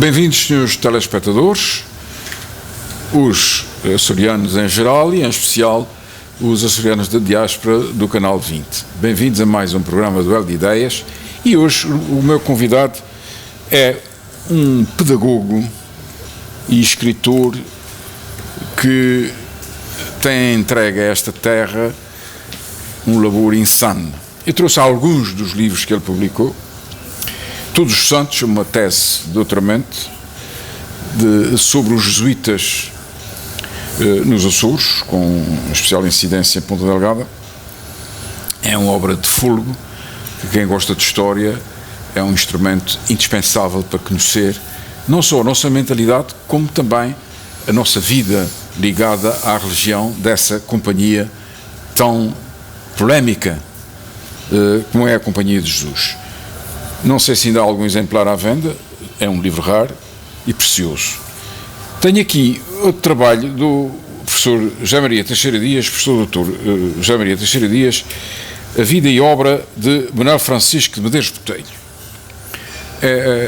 Bem-vindos, senhores telespectadores, os açorianos em geral e, em especial, os açorianos da diáspora do Canal 20. Bem-vindos a mais um programa Duelo de Ideias e hoje o meu convidado é um pedagogo e escritor que tem entregue a esta terra um labor insano. Eu trouxe alguns dos livros que ele publicou. Todos os Santos, uma tese de doutoramento sobre os jesuítas nos Açores, com especial incidência em Ponta Delgada. É uma obra de fôlego, que quem gosta de história é um instrumento indispensável para conhecer não só a nossa mentalidade, como também a nossa vida ligada à religião dessa companhia tão polémica como é a Companhia de Jesus. Não sei se ainda há algum exemplar à venda, é um livro raro e precioso. Tenho aqui outro trabalho do professor José Maria Teixeira Dias, professor doutor José Maria Teixeira Dias, A Vida e Obra de Manuel Francisco de Medeiros Botelho.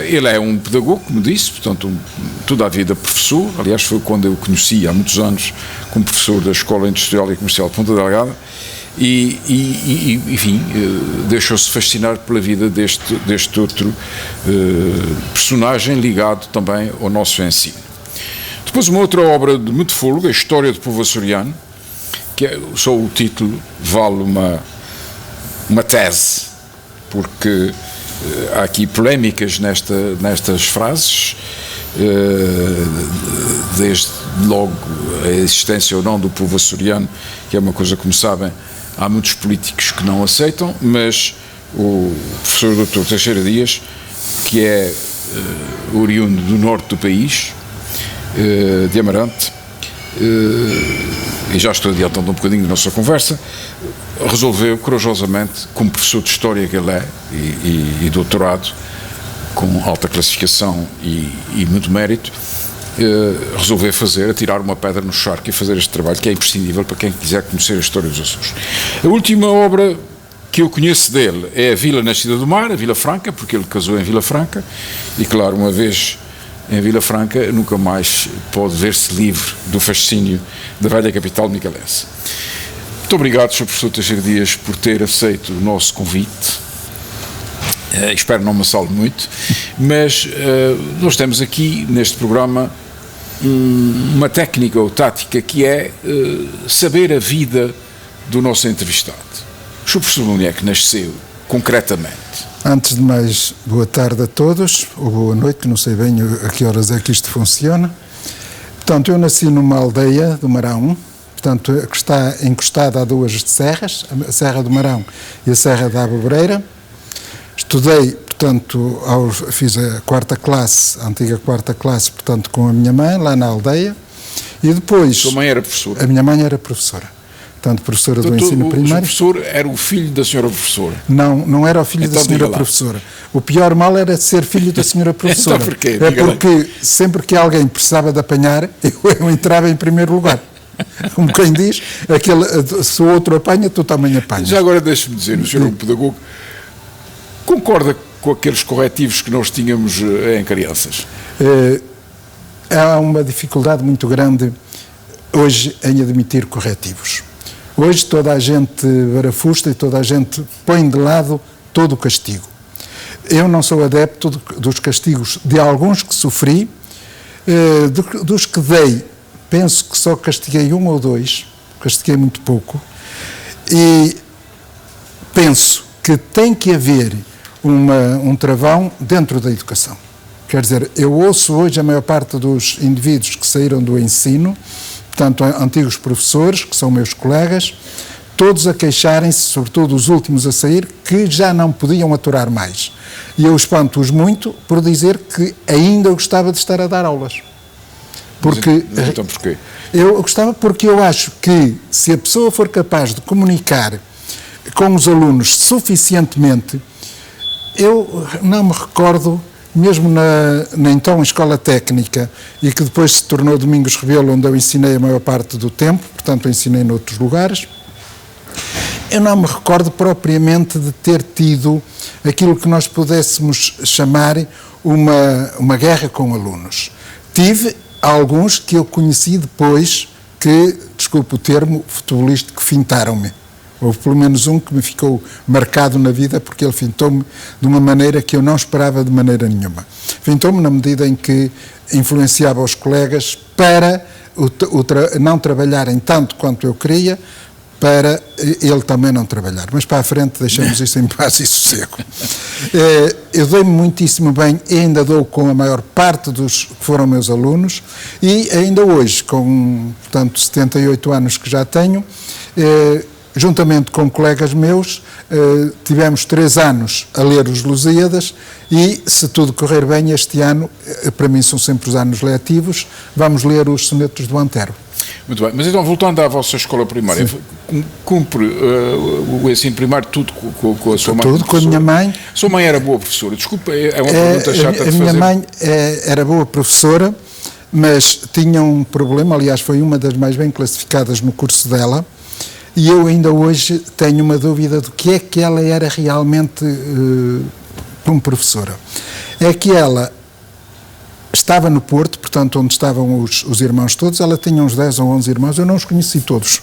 Ele é um pedagogo, como disse, portanto, toda a vida professor, aliás foi quando eu o conheci há muitos anos como professor da Escola Industrial e Comercial de Ponta Delgada. Enfim, deixou-se fascinar pela vida deste outro personagem ligado também ao nosso ensino. Depois uma outra obra de muito fôlego, A História do Povo Açoriano, que só o título vale uma tese, porque há aqui polémicas nestas frases, desde logo a existência ou não do povo açoriano, que é uma coisa, como sabem, há muitos políticos que não aceitam, mas o professor Dr. Teixeira Dias, que é oriundo do norte do país, de Amarante, e já estou adiantando um bocadinho da nossa conversa, resolveu corajosamente, como professor de História que ele é, e doutorado, com alta classificação e muito mérito, resolver atirar uma pedra no charco e fazer este trabalho que é imprescindível para quem quiser conhecer a história dos Açores. A última obra que eu conheço dele é A Vila Nascida do Mar, a Vila Franca, porque ele casou em Vila Franca e, claro, uma vez em Vila Franca nunca mais pode ver-se livre do fascínio da velha capital micalense. Muito obrigado, Sr. Professor Teixeira Dias, por ter aceito o nosso convite. Espero não amassá-lo muito, mas nós temos aqui neste programa uma técnica ou tática que é saber a vida do nosso entrevistado. O Sr. Professor onde é que nasceu, concretamente? Antes de mais, boa tarde a todos, ou boa noite, não sei bem a que horas é que isto funciona. Portanto, eu nasci numa aldeia do Marão, portanto, que está encostada a duas serras, a Serra do Marão e a Serra da Abobreira. Estudei, portanto, fiz a quarta classe, a antiga quarta classe, portanto, com a minha mãe, lá na aldeia, e depois... Sua mãe era professora? A minha mãe era professora, portanto, professora do ensino primário. O professor era o filho da senhora professora? Não era o filho da senhora professora. O pior mal era ser filho da senhora professora. Então porquê? É porque sempre que alguém precisava de apanhar, eu entrava em primeiro lugar. Como quem diz, se o outro apanha, tu também apanhas. Já agora deixe-me dizer, o senhor é um pedagogo, concorda com aqueles corretivos que nós tínhamos em crianças? Há uma dificuldade muito grande hoje em admitir corretivos. Hoje toda a gente barafusta e toda a gente põe de lado todo o castigo. Eu não sou adepto dos castigos de alguns que sofri, dos que dei, penso que só castiguei um ou dois, castiguei muito pouco, e penso que tem que haver um travão dentro da educação. Quer dizer, eu ouço hoje a maior parte dos indivíduos que saíram do ensino, portanto, antigos professores, que são meus colegas, todos a queixarem-se, sobretudo os últimos a sair, que já não podiam aturar mais. E eu espanto-os muito por dizer que ainda gostava de estar a dar aulas. Porque, mas então porquê? Eu gostava porque eu acho que se a pessoa for capaz de comunicar com os alunos suficientemente, eu não me recordo, mesmo na então Escola Técnica, e que depois se tornou Domingos Rebelo, onde eu ensinei a maior parte do tempo, portanto eu ensinei noutros lugares, eu não me recordo propriamente de ter tido aquilo que nós pudéssemos chamar uma guerra com alunos. Tive alguns que eu conheci depois que, desculpe o termo, futebolístico, fintaram-me. Houve pelo menos um que me ficou marcado na vida porque ele fintou-me de uma maneira que eu não esperava de maneira nenhuma. Fintou-me na medida em que influenciava os colegas para não trabalharem tanto quanto eu queria, para ele também não trabalhar. Mas para a frente deixamos isso em paz e sossego. Eu dei-me muitíssimo bem e ainda dou com a maior parte dos que foram meus alunos e ainda hoje, com, portanto, 78 anos que já tenho, juntamente com colegas meus, tivemos 3 anos a ler os Lusíadas e, se tudo correr bem, este ano, para mim são sempre os anos letivos, vamos ler os sonetos do Antero. Muito bem, mas então voltando à vossa escola primária, cumpre o ensino primário tudo com a sua mãe? Tudo com a minha mãe. A sua mãe era boa professora? Desculpa, é uma pergunta chata de fazer. A minha mãe era boa professora, mas tinha um problema, aliás foi uma das mais bem classificadas no curso dela, e eu ainda hoje tenho uma dúvida do que é que ela era realmente como professora. É que ela estava no Porto, portanto, onde estavam os irmãos todos, ela tinha uns 10 ou 11 irmãos, eu não os conheci todos.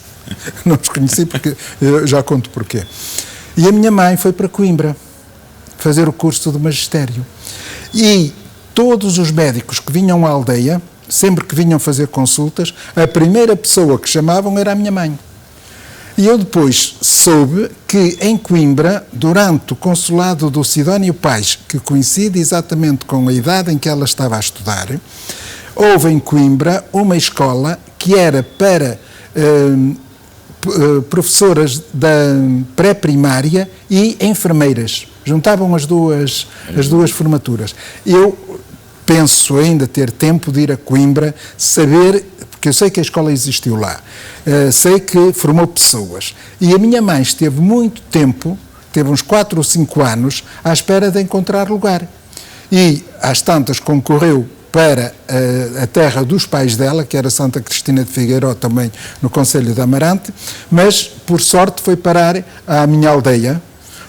Não os conheci porque, eu já conto porquê. E a minha mãe foi para Coimbra fazer o curso de magistério. E todos os médicos que vinham à aldeia, sempre que vinham fazer consultas, a primeira pessoa que chamavam era a minha mãe. E eu depois soube que em Coimbra, durante o consulado do Sidónio Pais, que coincide exatamente com a idade em que ela estava a estudar, houve em Coimbra uma escola que era para professoras da pré-primária e enfermeiras. Juntavam as duas formaturas. Eu penso ainda ter tempo de ir a Coimbra, saber, porque eu sei que a escola existiu lá, sei que formou pessoas. E a minha mãe esteve muito tempo, teve uns 4 ou 5 anos, à espera de encontrar lugar. E, às tantas, concorreu para a terra dos pais dela, que era Santa Cristina de Figueiró, também no concelho de Amarante, mas, por sorte, foi parar à minha aldeia,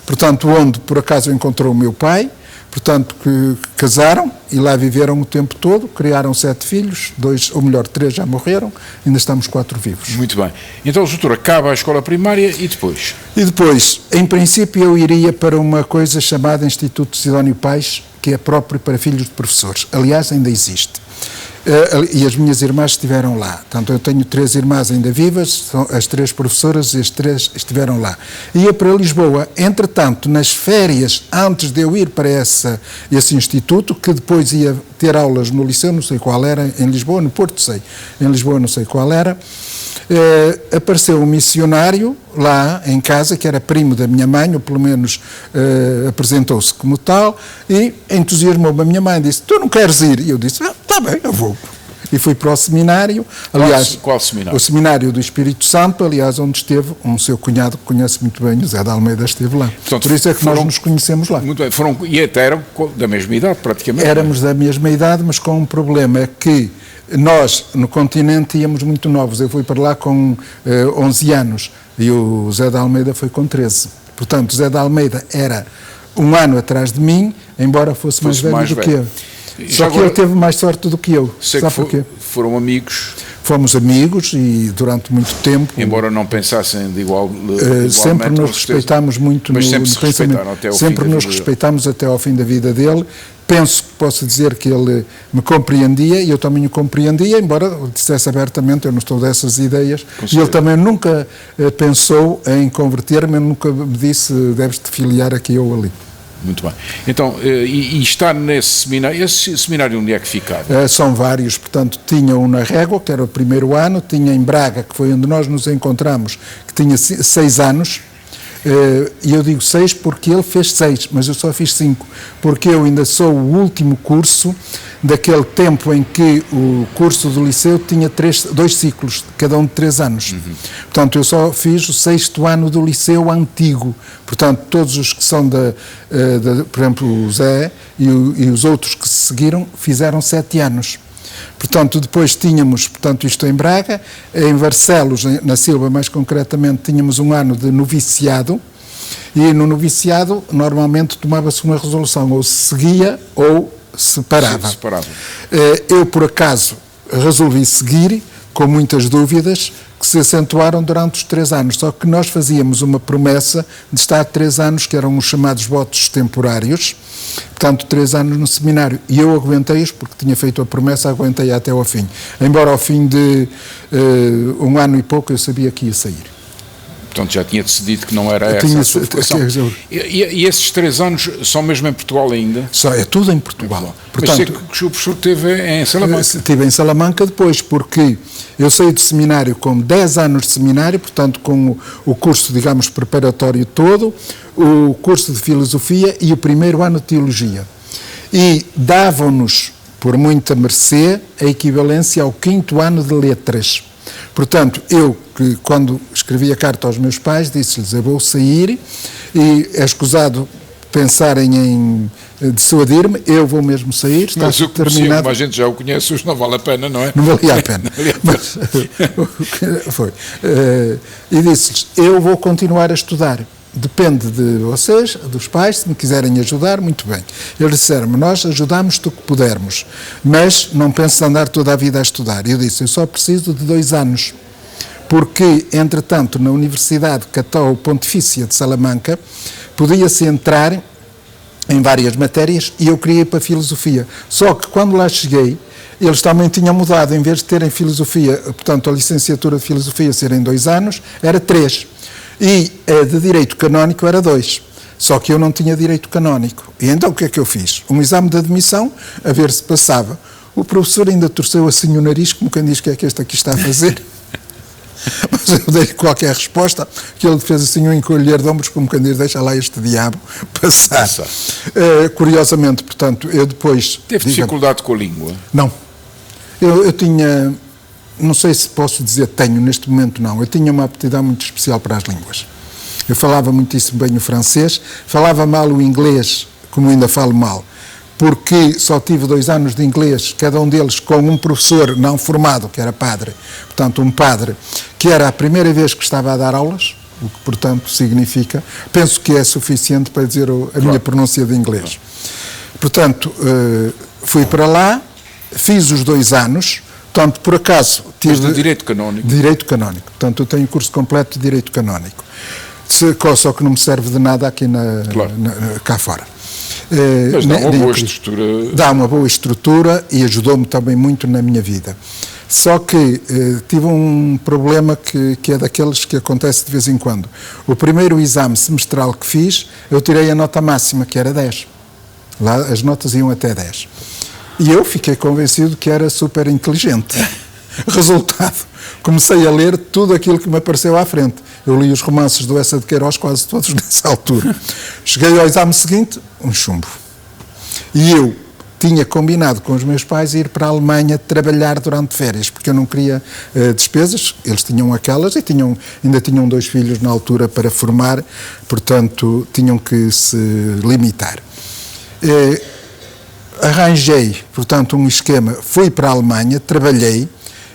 portanto, onde, por acaso, encontrou o meu pai, portanto, que casaram e lá viveram o tempo todo, criaram 7 filhos, 2, ou melhor, 3 já morreram, ainda estamos 4 vivos. Muito bem. Então o doutor acaba a escola primária e depois? E depois, em princípio, eu iria para uma coisa chamada Instituto Sidónio Pais, que é próprio para filhos de professores. Aliás, ainda existe. E as minhas irmãs estiveram lá. Portanto, eu tenho 3 irmãs ainda vivas, são as 3 professoras e as 3 estiveram lá. Ia para Lisboa. Entretanto, nas férias, antes de eu ir para esse instituto, que depois ia ter aulas no liceu, não sei qual era, em Lisboa, no Porto sei, em Lisboa não sei qual era, apareceu um missionário lá em casa, que era primo da minha mãe, ou pelo menos apresentou-se como tal, e entusiasmou-me a minha mãe, disse, tu não queres ir? E eu disse, está bem, eu vou. E fui para o seminário, aliás, qual seminário? O seminário do Espírito Santo, aliás, onde esteve um seu cunhado que conhece muito bem, o Zé de Almeida, esteve lá. Portanto, por isso é que nós nos conhecemos lá. Muito bem, e até eram da mesma idade, praticamente. Éramos da mesma idade, mas com um problema, é que nós, no continente, íamos muito novos. Eu fui para lá com 11 anos e o Zé de Almeida foi com 13. Portanto, o Zé de Almeida era um ano atrás de mim, embora fosse mais velho do que eu. Só que ele teve mais sorte do que eu. Sabe porquê? Foram amigos. Fomos amigos e durante muito tempo... Embora não pensassem de sempre nos respeitámos muito mas no sempre pensamento. Até ao sempre fim nos respeitámos até ao fim da vida dele. Penso que posso dizer que ele me compreendia e eu também o compreendia, embora eu dissesse abertamente, eu não estou dessas ideias. E ele também nunca pensou em converter-me, nunca me disse, deves-te filiar aqui ou ali. Muito bem. Então, e está nesse seminário, esse seminário onde é que ficava? São vários, portanto, tinha um na Régua, que era o primeiro ano, tinha em Braga, que foi onde nós nos encontramos, que tinha 6 anos, e eu digo 6 porque ele fez 6, mas eu só fiz 5, porque eu ainda sou o último curso daquele tempo em que o curso do liceu tinha 2 ciclos, cada um de 3 anos. Portanto, eu só fiz o 6º ano do liceu antigo. Portanto, todos os que são por exemplo, o Zé e os outros que se seguiram, fizeram 7 anos. Portanto, depois tínhamos, portanto, isto em Braga, em Barcelos, na Silva, mais concretamente, tínhamos um ano de noviciado, e no noviciado, normalmente, tomava-se uma resolução, ou se seguia, ou separava. Eu, por acaso, resolvi seguir, com muitas dúvidas, que se acentuaram durante os 3 anos. Só que nós fazíamos uma promessa de estar 3 anos, que eram os chamados votos temporários, portanto 3 anos no seminário. E eu aguentei-os, porque tinha feito a promessa, aguentei até ao fim. Embora ao fim de 1 ano e pouco eu sabia que ia sair. Portanto, já tinha decidido que não era essa a sua vocação. E esses 3 anos são mesmo em Portugal ainda? Só, é tudo em Portugal. Portanto, mas sei que o professor esteve em Salamanca. Estive em Salamanca depois, porque eu saí do seminário com 10 anos de seminário, portanto, com o curso, digamos, preparatório todo, o curso de filosofia e o 1º ano de teologia. E davam-nos, por muita mercê, a equivalência ao 5º ano de letras. Portanto, eu, que quando escrevi a carta aos meus pais, disse-lhes, eu vou sair e é escusado pensarem em dissuadir-me, eu vou mesmo sair, está mas terminado. Como a gente já o conhece, não vale a pena, não é? Não valia a pena. Mas, foi. E disse-lhes, eu vou continuar a estudar. Depende de vocês, dos pais, se me quiserem ajudar, muito bem. Eles disseram-me, nós ajudamos-te o que pudermos, mas não penses andar toda a vida a estudar. Eu disse, eu só preciso de 2 anos, porque, entretanto, na Universidade Católica Pontifícia de Salamanca, podia-se entrar em várias matérias e eu queria ir para a filosofia. Só que quando lá cheguei, eles também tinham mudado, em vez de terem filosofia, portanto, a licenciatura de filosofia ser em 2 anos, era 3. E de direito canónico era 2, só que eu não tinha direito canónico. E então o que é que eu fiz? Um exame de admissão, a ver se passava. O professor ainda torceu assim o nariz, como quem diz que é que este aqui está a fazer. Mas eu dei qualquer resposta, que ele fez assim um encolher de ombros, como quem diz, deixa lá este diabo passar. Curiosamente, portanto, eu depois... Teve dificuldade com a língua? Não. Eu tinha... Não sei se posso dizer tenho, neste momento não. Eu tinha uma aptidão muito especial para as línguas. Eu falava muitíssimo bem o francês, falava mal o inglês, como ainda falo mal, porque só tive 2 anos de inglês, cada um deles com um professor não formado, que era padre, portanto um padre, que era a primeira vez que estava a dar aulas, o que portanto significa, penso que é suficiente para dizer a minha pronúncia de inglês. Portanto, fui para lá, fiz os 2 anos, portanto, por acaso... Mas de Direito Canónico? Direito Canónico. Portanto, eu tenho curso completo de Direito Canónico. Só que não me serve de nada aqui cá fora. Mas dá uma boa estrutura. Dá uma boa estrutura e ajudou-me também muito na minha vida. Só que tive um problema que é daqueles que acontece de vez em quando. O primeiro exame semestral que fiz, eu tirei a nota máxima, que era 10. Lá as notas iam até 10. E eu fiquei convencido que era super inteligente. Resultado, comecei a ler tudo aquilo que me apareceu à frente. Eu li os romances do Essa de Queiroz quase todos nessa altura. Cheguei ao exame seguinte, um chumbo. E eu tinha combinado com os meus pais ir para a Alemanha trabalhar durante férias, porque eu não queria despesas, eles tinham aquelas e ainda tinham 2 filhos na altura para formar, portanto tinham que se limitar. Arranjei, portanto, um esquema, fui para a Alemanha, trabalhei,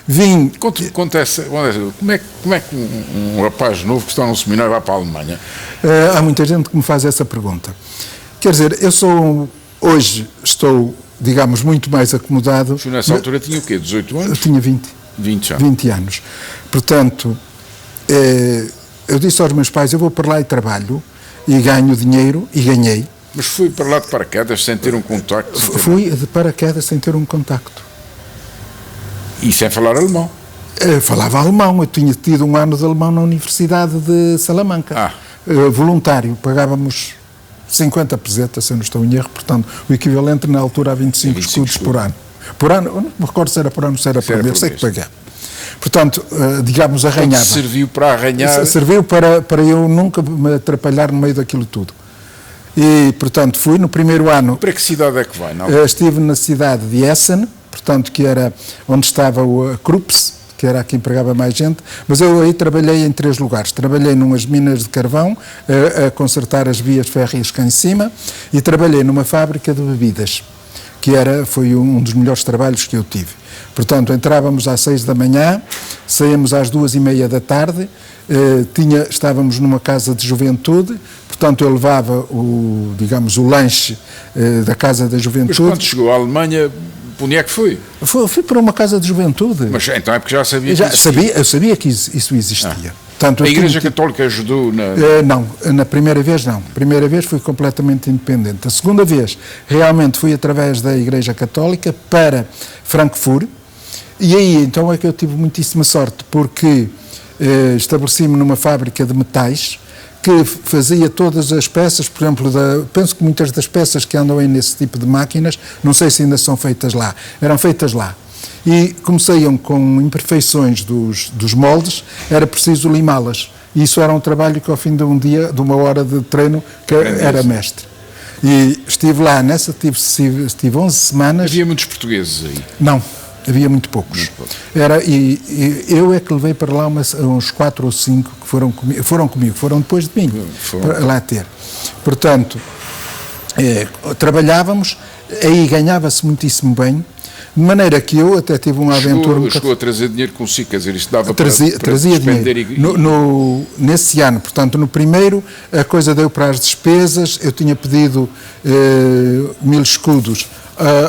vim... Acontece, como é que um rapaz novo que está num seminário vai para a Alemanha? Há muita gente que me faz essa pergunta. Quer dizer, hoje estou, digamos, muito mais acomodado... O senhor nessa altura tinha o quê, 18 anos? Eu tinha 20. 20 anos. Portanto, eu disse aos meus pais, eu vou para lá e trabalho, e ganho dinheiro, e ganhei. Mas fui para lá de paraquedas sem ter um contacto? Fui de paraquedas sem ter um contacto. E sem falar alemão? Eu falava alemão, eu tinha tido 1 ano de alemão na Universidade de Salamanca. Voluntário, pagávamos 50 pesetas, se eu não estou em erro, portanto, o equivalente na altura a 25 escudos por ano. Por ano, eu não me recordo se era por ano, se era por mês, sei que paguei. Portanto, digamos, arranhava. Serviu para arranhar? Serviu para eu nunca me atrapalhar no meio daquilo tudo. E, portanto, fui no primeiro ano... Para que cidade é que vai? Não? Estive na cidade de Essen, portanto, que era onde estava a Krups, que era a que empregava mais gente, mas eu aí trabalhei em 3 lugares. Trabalhei numas minas de carvão, a consertar as vias férreas cá em cima, e trabalhei numa fábrica de bebidas, que foi um dos melhores trabalhos que eu tive. Portanto, entrávamos às 6 da manhã, saíamos às 2h30 da tarde, estávamos numa casa de juventude, portanto eu levava o lanche da casa da juventude. Mas quando chegou à Alemanha, onde é que foi? Fui para uma casa de juventude. Mas então é porque já sabia que eu sabia que isso existia. Tanto a Igreja Católica ajudou na... Não, na primeira vez não. A primeira vez fui completamente independente. A segunda vez, realmente fui através da Igreja Católica para Frankfurt, e aí então é que eu tive muitíssima sorte, porque estabeleci-me numa fábrica de metais que fazia todas as peças, por exemplo, penso que muitas das peças que andam aí nesse tipo de máquinas, não sei se ainda são feitas lá, eram feitas lá. E comeceiam com imperfeições dos moldes, era preciso limá-las. E isso era um trabalho que ao fim de um dia, de uma hora de treino, que era mestre. E estive lá estive 11 semanas. Havia muitos portugueses aí? Não. Havia muito poucos. E eu é que levei para lá uns 4 ou 5 que foram comigo, foram depois de mim, para lá ter. Portanto, trabalhávamos, aí ganhava-se muitíssimo bem, de maneira que eu até tive uma aventura... Chegou a trazer dinheiro consigo, quer dizer, isto dava trazia dinheiro. Nesse ano, portanto, no primeiro, a coisa deu para as despesas, eu tinha pedido 1000 escudos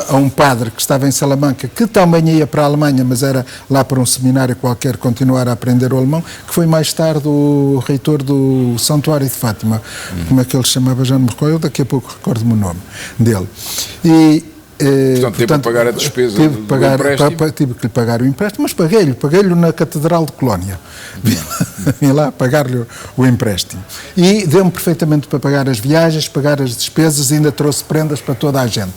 a um padre que estava em Salamanca, que também ia para a Alemanha, mas era lá para um seminário qualquer, continuar a aprender o alemão, que foi mais tarde o reitor do Santuário de Fátima. Como é que ele se chamava? Já não me recordo, daqui a pouco recordo-me o nome dele. Portanto, teve para pagar a despesa do empréstimo? Tive que lhe pagar o empréstimo, mas paguei-lhe na Catedral de Colónia. Vim lá pagar-lhe o empréstimo. E deu-me perfeitamente para pagar as viagens, pagar as despesas, e ainda trouxe prendas para toda a gente.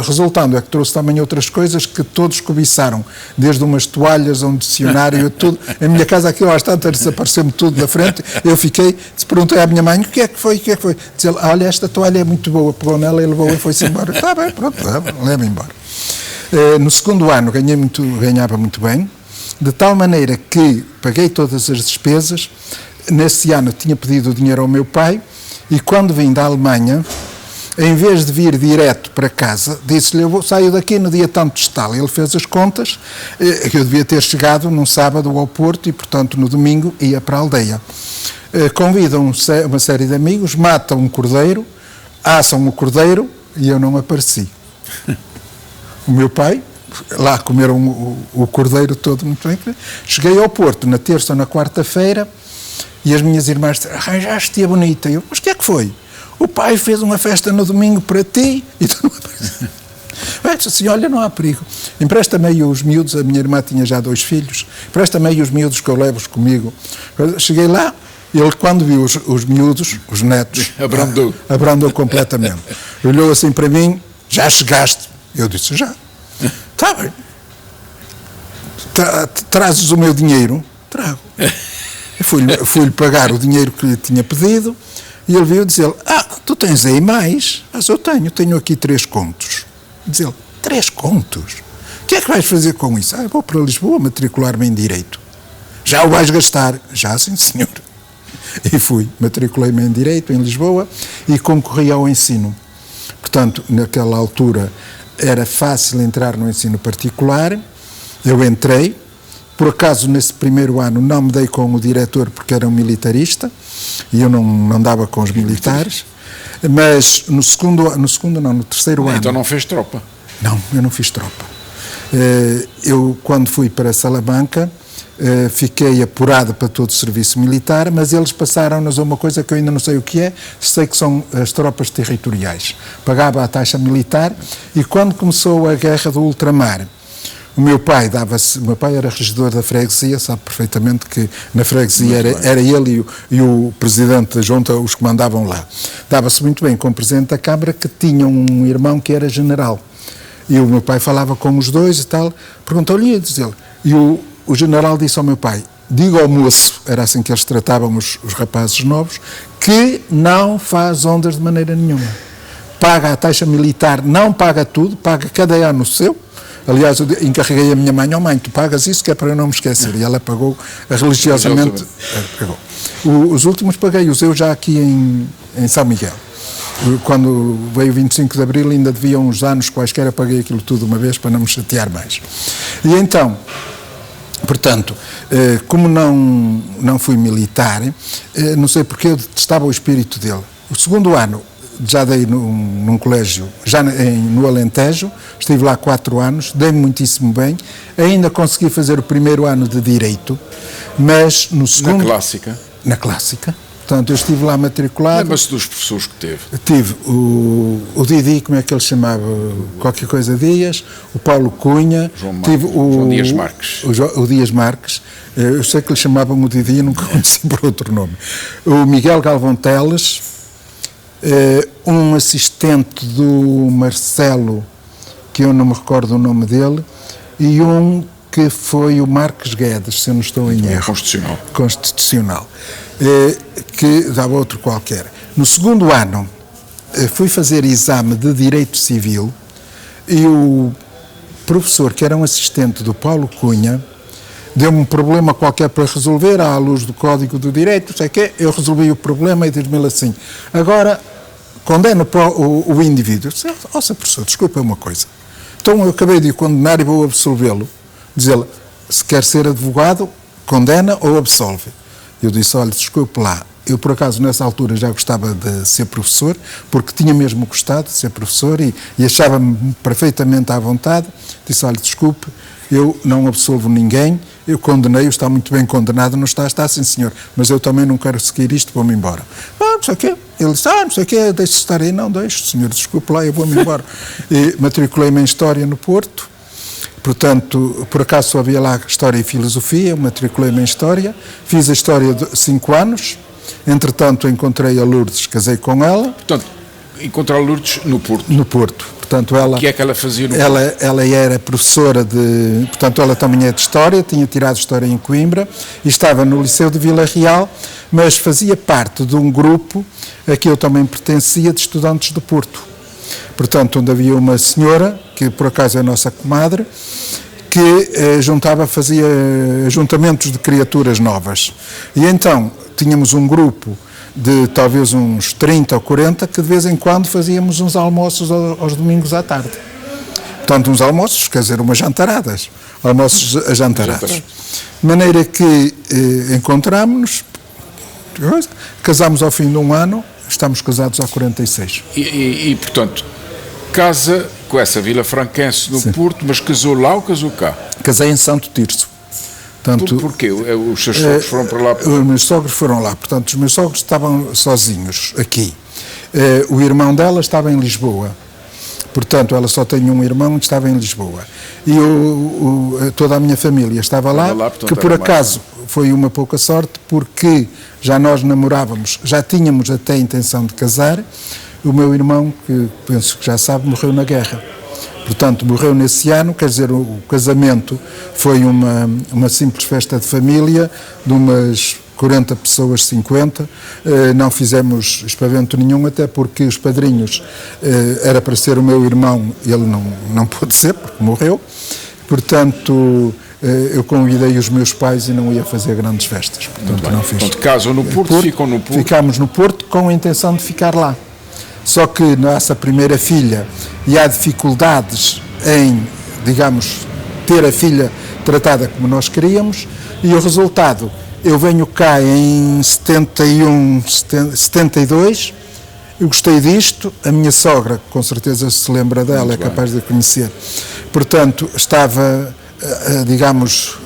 Resultando é que trouxe também outras coisas que todos cobiçaram, desde umas toalhas a um dicionário, tudo. Em minha casa, aquilo às tantas desapareceu-me tudo da frente. Eu perguntei à minha mãe, o que é que foi? Diz ela, olha, esta toalha é muito boa. Pegou nela e levou e foi-se embora. Está bem, pronto, leva embora. No segundo ano ganhava muito bem, de tal maneira que paguei todas as despesas. Nesse ano tinha pedido o dinheiro ao meu pai, e quando vim da Alemanha, em vez de vir direto para casa, disse-lhe, eu saio daqui no dia tanto de tal. Ele fez as contas, que eu devia ter chegado num sábado ao Porto e, portanto, no domingo ia para a aldeia. Convidam uma série de amigos, matam um cordeiro, assam o cordeiro, e eu não apareci. O meu pai, lá comeram o cordeiro todo muito bem. Cheguei ao Porto na terça ou na quarta-feira, e as minhas irmãs disseram, arranjaste-a bonita. Eu, mas o que é que foi? O pai fez uma festa no domingo para ti e tu não apareceste. Eu disse assim, olha, não há perigo. Empresta-me aí os miúdos, a minha irmã tinha já 2 filhos, empresta-me aí os miúdos que eu levo comigo. Cheguei lá, ele quando viu os miúdos, os netos, abrandou completamente. Olhou assim para mim, já chegaste? Eu disse, já. Está bem. Trazes o meu dinheiro? Trago. Fui-lhe pagar o dinheiro que lhe tinha pedido, e ele veio dizer, tu tens aí mais? Mas eu tenho aqui 3 contos. Diz ele, 3 contos? O que é que vais fazer com isso? Vou para Lisboa matricular-me em Direito. Já o vais gastar? Já, sim, senhor. E fui, matriculei-me em Direito, em Lisboa, e concorri ao ensino. Portanto, naquela altura era fácil entrar no ensino particular, eu entrei. Por acaso, nesse primeiro ano, não me dei com o diretor porque era um militarista e eu não andava com os militares, mas no terceiro ano... Então não fez tropa? Não, eu não fiz tropa. Eu, quando fui para Salamanca, fiquei apurado para todo o serviço militar, mas eles passaram-nos a uma coisa que eu ainda não sei o que é, sei que são as tropas territoriais. Pagava a taxa militar, e quando começou a guerra do ultramar, o meu pai era regedor da freguesia, sabe perfeitamente que na freguesia era ele e o presidente da junta os que mandavam lá. Dava-se muito bem com o presidente da Câmara, que tinha um irmão que era general. E o meu pai falava com os dois e tal, perguntou-lhe, diz ele, e o general disse ao meu pai, diga ao moço, era assim que eles tratavam os rapazes novos, que não faz ondas de maneira nenhuma. Paga a taxa militar, não paga tudo, paga cada ano o seu. Aliás, eu encarreguei a minha mãe, mãe, tu pagas isso que é para eu não me esquecer. E ela pagou religiosamente. Pagou. Os últimos paguei-os eu já aqui em São Miguel. quando veio o 25 de Abril ainda devia uns anos quaisquer, apaguei aquilo tudo uma vez para não me chatear mais. E então, portanto, como não fui militar, não sei porque eu detestava o espírito dele. O segundo ano já dei num colégio, já no Alentejo, estive lá 4 anos, dei-me muitíssimo bem, ainda consegui fazer o primeiro ano de Direito, mas no segundo... Na Clássica. Portanto, eu estive lá matriculado. Lembra-se dos professores que teve? Tive o Didi, como é que ele chamava? Qualquer coisa Dias, o Paulo Cunha, tive João Dias Marques. O Dias Marques, eu sei que lhe chamavam o Didi, nunca conheci por outro nome. O Miguel Galvão Teles, um assistente do Marcelo, que eu não me recordo o nome dele, e um que foi o Marques Guedes, se eu não estou em erro. Constitucional. Que dava outro qualquer. No segundo ano, fui fazer exame de Direito Civil e o professor, que era um assistente do Paulo Cunha, deu-me um problema qualquer para resolver, à luz do Código do Direito, sei que eu resolvi o problema e diz-me assim, agora condeno o indivíduo. Eu disse, nossa, professor, desculpa uma coisa. Então eu acabei de o condenar e vou absolvê-lo. Diz-ele, se quer ser advogado, condena ou absolve. Eu disse, olha, desculpe lá, eu por acaso nessa altura já gostava de ser professor, porque tinha mesmo gostado de ser professor e achava-me perfeitamente à vontade. Disse, olha, desculpe, eu não absolvo ninguém, eu condenei-o, está muito bem condenado, não está sim senhor, mas eu também não quero seguir isto, vou-me embora. Não sei o quê. Ele disse, não sei o quê, deixe-se estar aí. Não, deixe, senhor, desculpe lá, eu vou-me embora. E matriculei-me em História no Porto, portanto, por acaso só havia lá História e Filosofia, eu matriculei-me em História, fiz a História de 5 anos, entretanto encontrei a Lourdes, casei com ela. Portanto, encontrar a Lourdes no Porto? No Porto. Portanto, ela, o que é que ela fazia no Porto? Ela era professora de... Portanto, ela também é de História, tinha tirado História em Coimbra e estava no Liceu de Vila Real, mas fazia parte de um grupo a que eu também pertencia, de estudantes do Porto. Portanto, onde havia uma senhora, que por acaso é a nossa comadre, que fazia ajuntamentos de criaturas novas. E então, tínhamos um grupo de talvez uns 30 ou 40, que de vez em quando fazíamos uns almoços aos domingos à tarde. Portanto, uns almoços, quer dizer, umas jantaradas. Almoços ajantarados. De maneira que encontramos-nos, casámos ao fim de um ano, estamos casados há 46. E portanto, casa com essa Vila Franquense no Sim. Porto, mas casou lá ou casou cá? Casei em Santo Tirso. Portanto, porquê? Os seus sogros foram para lá? Os meus sogros foram lá. Portanto, os meus sogros estavam sozinhos aqui. O irmão dela estava em Lisboa. Portanto, ela só tem um irmão que estava em Lisboa. E toda a minha família estava lá, portanto, que por acaso foi uma pouca sorte, porque já nós namorávamos, já tínhamos até a intenção de casar. O meu irmão, que penso que já sabe, morreu na guerra. Portanto, morreu nesse ano, quer dizer, o casamento foi uma simples festa de família, de umas 40 pessoas, 50, não fizemos espavento nenhum, até porque os padrinhos, era para ser o meu irmão, ele não pôde ser, porque morreu, portanto, eu convidei os meus pais e não ia fazer grandes festas, portanto não fiz. Portanto, casam no Porto, ficam no Porto? Ficámos no Porto com a intenção de ficar lá. Só que nossa primeira filha, e há dificuldades em, digamos, ter a filha tratada como nós queríamos, e o resultado, eu venho cá em 71, 72, eu gostei disto, a minha sogra, com certeza se lembra dela, muito é capaz bem de a conhecer, portanto, estava, digamos,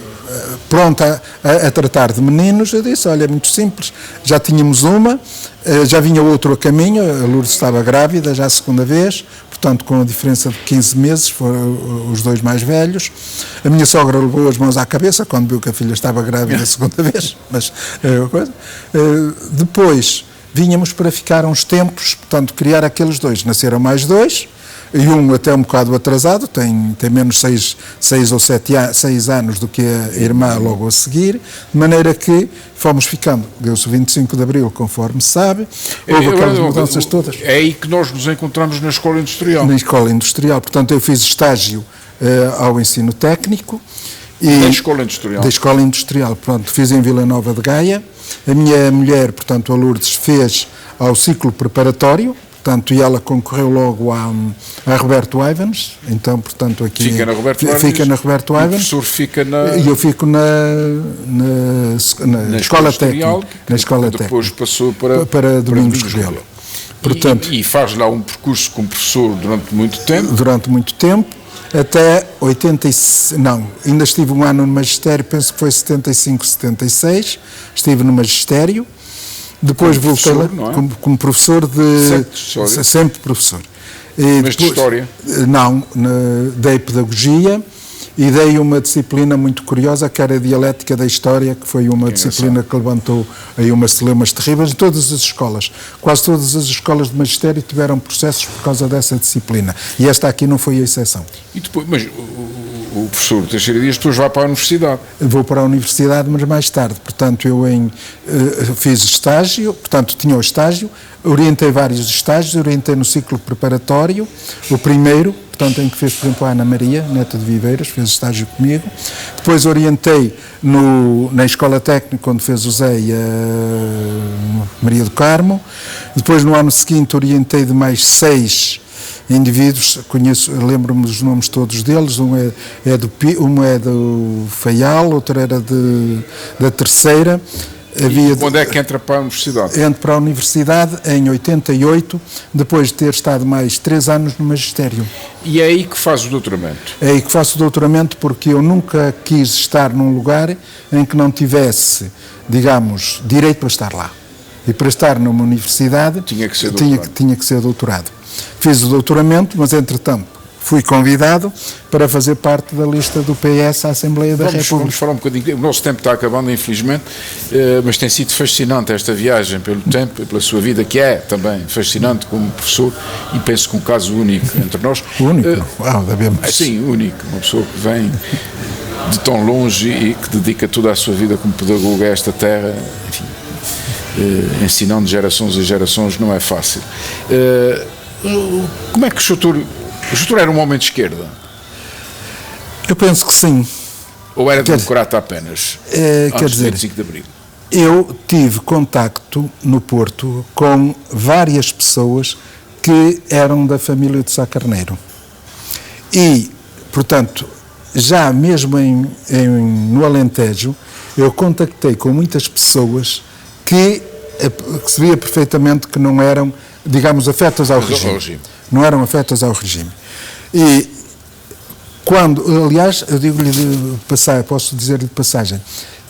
pronta a tratar de meninos. Eu disse, olha, é muito simples, já tínhamos uma, já vinha outro a caminho, a Lourdes estava grávida já a segunda vez, portanto com a diferença de 15 meses, foram os dois mais velhos. A minha sogra levou as mãos à cabeça quando viu que a filha estava grávida a segunda vez, mas depois vínhamos para ficar uns tempos, portanto criar aqueles dois, nasceram mais dois, e um até um bocado atrasado, tem menos 6 ou 6 anos do que a irmã logo a seguir, de maneira que fomos ficando. Deu-se o 25 de Abril, conforme se sabe, houve aquelas mudanças todas. É aí que nós nos encontramos na Escola Industrial. Na Escola Industrial, portanto eu fiz estágio ao ensino técnico. Da Escola Industrial? Da Escola Industrial, pronto, fiz em Vila Nova de Gaia. A minha mulher, portanto a Lourdes, fez ao ciclo preparatório, portanto, e ela concorreu logo a Roberto Ivens, então, portanto, aqui... Fica na Roberto Ivens. Fica na Roberto Ivens. O professor fica na... E eu fico na Escola Técnica. Na Escola Técnica. Depois passou para Domingos Rebelo. Portanto, e faz lá um percurso como professor durante muito tempo. Durante muito tempo, até 85, não, ainda estive um ano no magistério, penso que foi 75, 76, estive no magistério, depois como voltei lá como professor de... Sempre professor. Mas de História? Não, dei Pedagogia e dei uma disciplina muito curiosa, que era a Dialética da História, que foi uma disciplina que levantou aí umas celemas terríveis em todas as escolas. Quase todas as escolas de magistério tiveram processos por causa dessa disciplina. E esta aqui não foi a exceção. E depois, mas o professor Teixeira Dias depois vai para a universidade? Vou para a universidade, mas mais tarde. Portanto, eu fiz estágio, portanto, tinha o estágio, orientei vários estágios, orientei no ciclo preparatório, o primeiro, portanto, em que fez, por exemplo, a Ana Maria, neta de Viveiras, fez estágio comigo. Depois orientei na Escola Técnica, onde fez o Zé e a Maria do Carmo. Depois, no ano seguinte, orientei de mais 6 indivíduos, lembro-me dos nomes todos deles, um é do Faial, outro era da Terceira. Onde é que entra para a universidade? Entro para a universidade em 88, depois de ter estado mais 3 anos no magistério. E é aí que faz o doutoramento? É aí que faço o doutoramento, porque eu nunca quis estar num lugar em que não tivesse, digamos, direito para estar lá. E para estar numa universidade tinha que ser doutorado. Fiz o doutoramento, mas entretanto fui convidado para fazer parte da lista do PS à Assembleia da República. Vamos falar um bocadinho, o nosso tempo está acabando, infelizmente, mas tem sido fascinante esta viagem pelo tempo e pela sua vida, que é também fascinante como professor, e penso que um caso único entre nós. Único? Uau, devemos. Sim, único, uma pessoa que vem de tão longe e que dedica toda a sua vida como pedagogo a esta terra, enfim, ensinando gerações e gerações, não é fácil. Como é que o doutor era um homem de esquerda? Eu penso que sim. Ou era democrata apenas? Quer dizer, 25 de Abril? Eu tive contacto no Porto com várias pessoas que eram da família de Sá Carneiro. E, portanto, já mesmo no Alentejo, eu contactei com muitas pessoas que se via perfeitamente que não eram, digamos, afetas ao regime. Não eram afetas ao regime. E aliás, eu digo-lhe de passagem, posso dizer-lhe de passagem,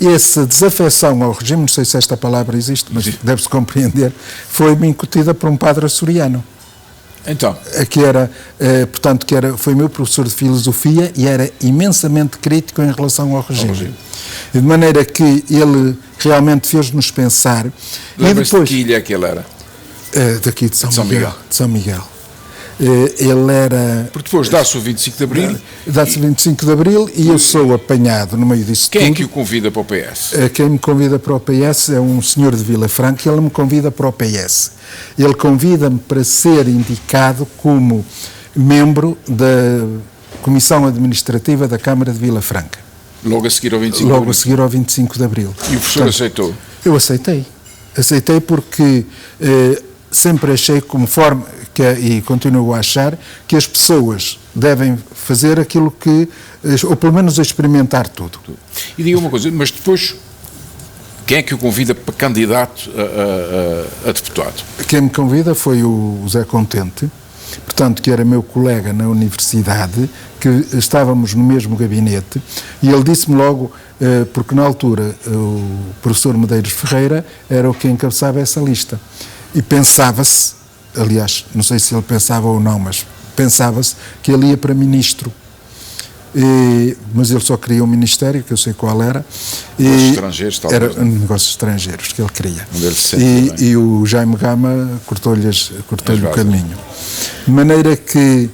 essa desafecção ao regime, não sei se esta palavra existe, mas deve-se compreender, foi-me incutida por um padre açoriano. Então? Foi meu professor de filosofia e era imensamente crítico em relação ao regime. De maneira que ele realmente fez-nos pensar. Lembra-se de que ilha é que ele era? Daqui de São Miguel. De São Miguel. Ele era... Porque depois dá-se o 25 de Abril. Dá-se o 25 de Abril e eu sou apanhado no meio disso tudo. Quem é que o convida para o PS? Quem me convida para o PS é um senhor de Vila Franca e ele me convida para o PS. Ele convida-me para ser indicado como membro da Comissão Administrativa da Câmara de Vila Franca. Logo a seguir ao 25 de Abril? Logo a seguir ao 25 de Abril. E o professor aceitou? Eu aceitei. Aceitei porque sempre achei e continuo a achar, que as pessoas devem fazer aquilo que, ou pelo menos experimentar tudo. E diga uma coisa, mas depois, quem é que o convida para candidato a deputado? Quem me convida foi o Zé Contente, portanto, que era meu colega na universidade, que estávamos no mesmo gabinete, e ele disse-me logo, porque na altura o professor Medeiros Ferreira era o que encabeçava essa lista, e pensava-se, aliás, não sei se ele pensava ou não, mas pensava-se que ele ia para ministro. Mas ele só queria um ministério, que eu sei qual era. Negócios estrangeiros, talvez. Era negócios estrangeiros que ele queria. Onde ele se sente e o Jaime Gama cortou-lhe o caminho. De maneira que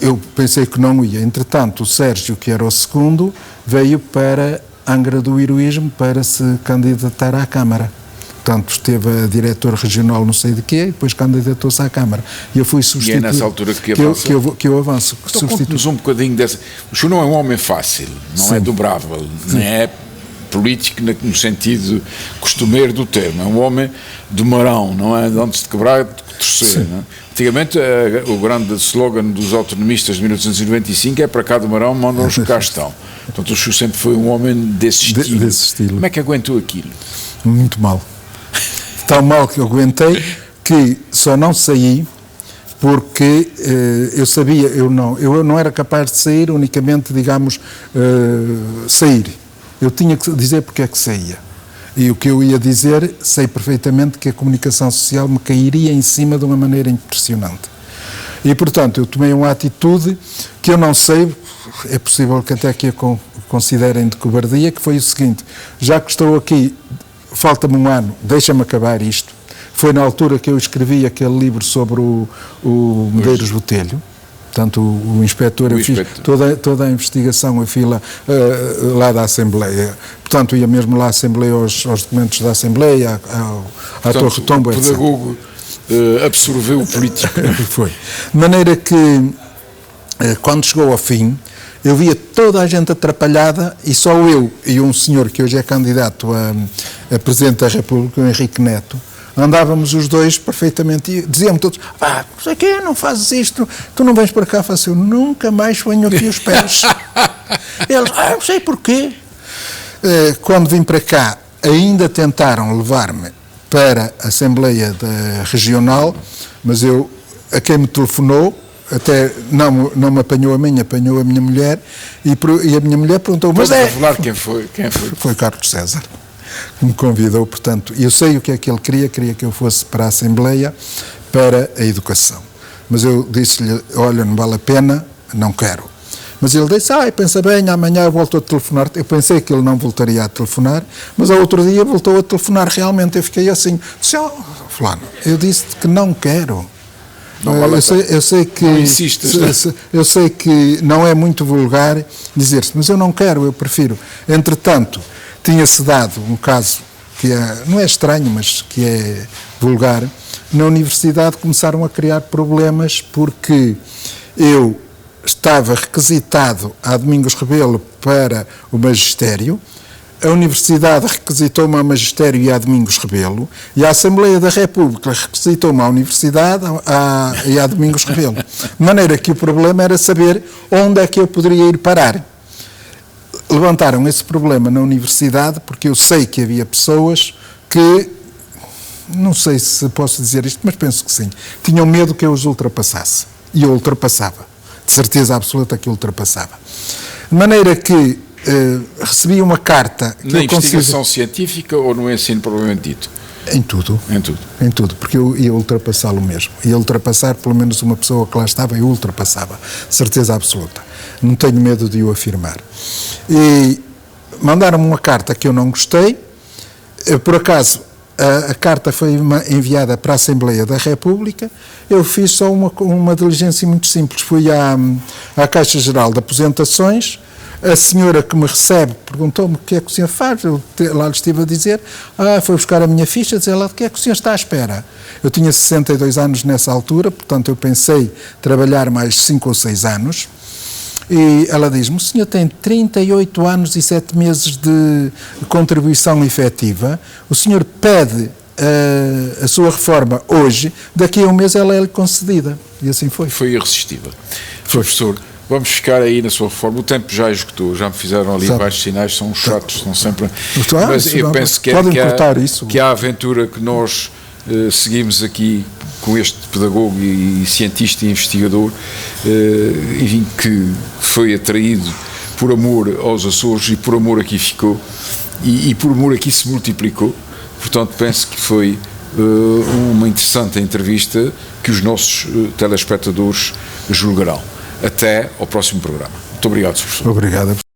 eu pensei que não ia. Entretanto, o Sérgio, que era o segundo, veio para Angra do Heroísmo para se candidatar à Câmara. Portanto, esteve a diretor regional não sei de quê, e depois candidatou-se à Câmara. E eu fui substituído. E é nessa altura que avança? Que eu avanço. Então conte-nos um bocadinho dessa... O senhor não é um homem fácil, não é dobrável, nem é político no sentido costumeiro do termo. É um homem de marão, não é? Antes de quebrar, de torcer. Não é? Antigamente, o grande slogan dos autonomistas de 1895 é: para cá de marão, mandam os que cá estão. Portanto, o Chu sempre foi um homem desse estilo. Como é que aguentou aquilo? Muito mal. Tão mal que eu aguentei que só não saí porque eu sabia, eu não era capaz de sair unicamente, digamos, sair. Eu tinha que dizer porque é que saía. E o que eu ia dizer, sei perfeitamente que a comunicação social me cairia em cima de uma maneira impressionante. E, portanto, eu tomei uma atitude que eu não sei, é possível que até que a considerem de cobardia, que foi o seguinte: já que estou aqui, falta-me um ano, deixa-me acabar isto. Foi na altura que eu escrevi aquele livro sobre o Medeiros Botelho. Portanto, o inspetor, eu fiz toda a investigação, eu fiz lá da Assembleia. Portanto, ia mesmo lá à Assembleia, aos documentos da Assembleia, à Torre Tombo, etc. O pedagogo absorveu o político. Foi. De maneira que, quando chegou ao fim, eu via toda a gente atrapalhada e só eu e um senhor que hoje é candidato a Presidente da República, o Henrique Neto, andávamos os dois perfeitamente e diziam-me todos: não sei o quê, não fazes isto, tu não vens para cá. Eu nunca mais ponho aqui os pés. Eles: não sei porquê. Quando vim para cá, ainda tentaram levar-me para a Assembleia Regional, mas a quem me telefonou, até não me apanhou a mim, apanhou a minha mulher, e a minha mulher perguntou: mas revelar quem foi? Foi Carlos César que me convidou. Portanto, eu sei o que é que ele queria que eu fosse para a Assembleia para a Educação. Mas eu disse-lhe: olha, não vale a pena, não quero. Mas ele disse: pensa bem, amanhã eu volto a telefonar. Eu pensei que ele não voltaria a telefonar, mas ao outro dia voltou a telefonar realmente. Eu fiquei assim: fulano, eu disse-te que não quero. Eu sei que não insistas, eu sei que não é muito vulgar dizer-se, mas eu não quero, eu prefiro. Entretanto, tinha-se dado um caso que não é estranho, mas que é vulgar. Na universidade começaram a criar problemas porque eu estava requisitado a Domingos Rebelo para o magistério, a Universidade requisitou-me ao magistério e a Domingos Rebelo, e a Assembleia da República requisitou-me à Universidade e a Domingos Rebelo. De maneira que o problema era saber onde é que eu poderia ir parar. Levantaram esse problema na Universidade porque eu sei que havia pessoas que, não sei se posso dizer isto, mas penso que sim, tinham medo que eu os ultrapassasse. E eu ultrapassava. De certeza absoluta que eu ultrapassava. De maneira que recebi uma carta... Na investigação científica ou no ensino propriamente dito? Em tudo. Em tudo, porque eu ia ultrapassá-lo mesmo. Ia ultrapassar, pelo menos uma pessoa que lá estava, eu ultrapassava. Certeza absoluta. Não tenho medo de o afirmar. E mandaram-me uma carta que eu não gostei. Por acaso, a carta foi enviada para a Assembleia da República. Eu fiz só uma diligência muito simples. Fui à Caixa Geral de Aposentações. A senhora que me recebe perguntou-me: o que é que o senhor faz? Eu lá lhe estive a dizer: foi buscar a minha ficha, dizer lá: o que é que o senhor está à espera? Eu tinha 62 anos nessa altura, portanto eu pensei trabalhar mais 5 ou 6 anos. E ela diz-me: o senhor tem 38 anos e 7 meses de contribuição efetiva, o senhor pede a sua reforma hoje, daqui a um mês ela é-lhe concedida. E assim foi. Foi irresistível. Professor, vamos ficar aí na sua reforma. O tempo já esgotou, já me fizeram ali vários sinais, são chatos, são sempre... Mas eu penso que a aventura que nós seguimos aqui com este pedagogo e cientista e investigador, enfim, que foi atraído por amor aos Açores e por amor aqui ficou, e por amor aqui se multiplicou. Portanto, penso que foi uma interessante entrevista que os nossos telespectadores julgarão. Até ao próximo programa. Muito obrigado, professor. Obrigado.